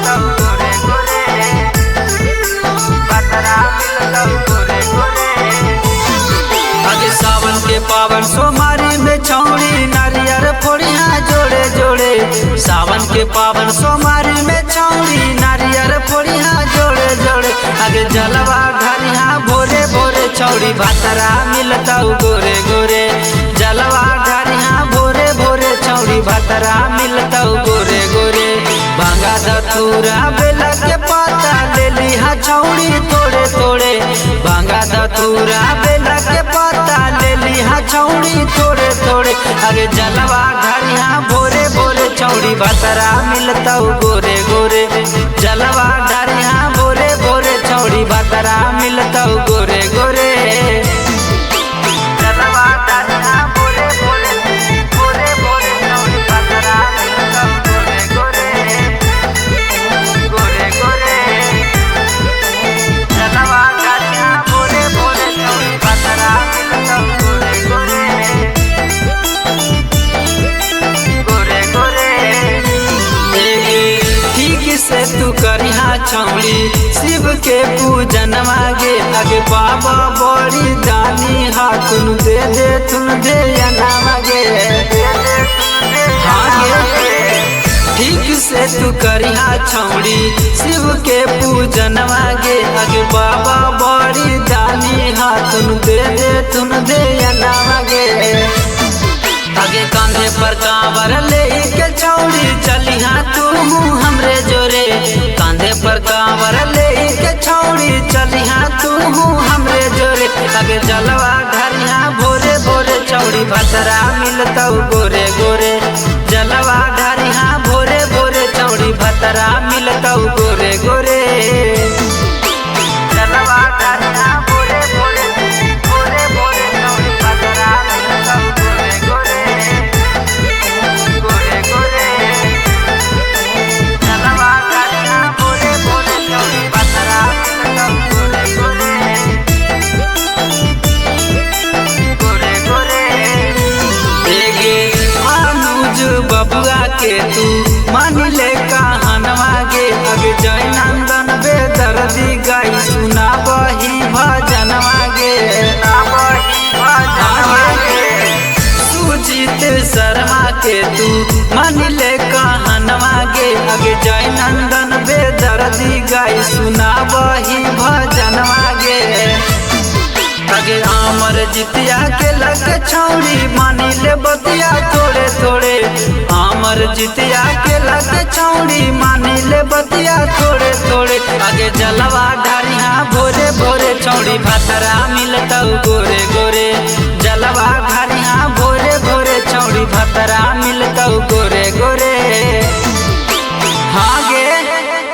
मिलतौ गोरे गोरे, भतरा मिलतौ गोरे गोरे। आगे सावन के पावन सोमवारी में छौड़ी नारियर फोड़िया जोड़े जोड़े, सावन के पावन सोमवारी में छौड़ी नारियर फोड़िया जोड़े जोड़े। आगे जलवा ढारिया भोरे भोरे छौड़ी भतरा मिलतौ गोरे गोरे, जलवा ढारिया भोरे भोरे छौड़ी भतरा मिलतौ गोरे गोरे। भांगा धतूरा बेला के पाता ले लिहा छौड़ी तोड़े तोड़े, भांगा धतूरा बेला के पाता ले लिहा छौड़ी तोड़े तोड़े। आगे जलवा ढारिया भोरे भोरे छौड़ी भतरा मिलतौ गोरे गोरे, जलवा ढारिया भोरे भोरे छौड़ी भतरा मिलतौ गोरे गोरे। जलवा ढारिया भोरे भोरे भोरे भोरे छौड़ी भतरा मिलतौ गोरे गोरे, गोरे गोरे। जलवा ढारिया भोरे भोरे छौड़ी भतरा मिलतौ गोरे गोरे, गोरे गोरे। ठीक से तू करिहा छौड़ी शिव के पूजन मागे, आगे बाबा बड़ी दानी हाथुन दे दे तुन दे मागे। ठीक से तू करिहा छौड़ी शिव के पूजन मागे, आगे बाबा बड़ी दानी हाथुन दे दे तुन दे मागे। आगे कांधे पर कांवर ले के छौड़ी चलिहा तू हमरे जोरे, कांधे पर कांवर ले के छौड़ी चलिहा तू हमरे जोरे। आगे जलवा ढारिया भोरे भोरे छौड़ी भतरा मिलतौ गोरे गोरे, जलवा ढारिया भोरे भोरे छौड़ी भतरा मिलतौ गोरे गोरे। जलवा ढारिया भोरे भोरे भोरे भोरे छौड़ी भतरा मिलतौ गोरे गोरे, गोरे गोरे। जलवा ढारिया भोरे भोरे छौड़ी भतरा मिलतौ गोरे गोरे, गोरे गोरे। एगे अनुज बबुआ के तू मान ले कहनवा गे, अगे जय नंदन बेदर्दी गाई सुना बही भजनवा गे, सुजीत शर्मा के तू मान ले कहनवा गे, अगे जय नंदन बेदर्दी गाई सुना बही भजनवा गे। आगे आमर जितिया के लग छौड़ी मानी ले बतिया थोड़े थोड़े, आमर जितिया के लग छौड़ी मानी ले बतिया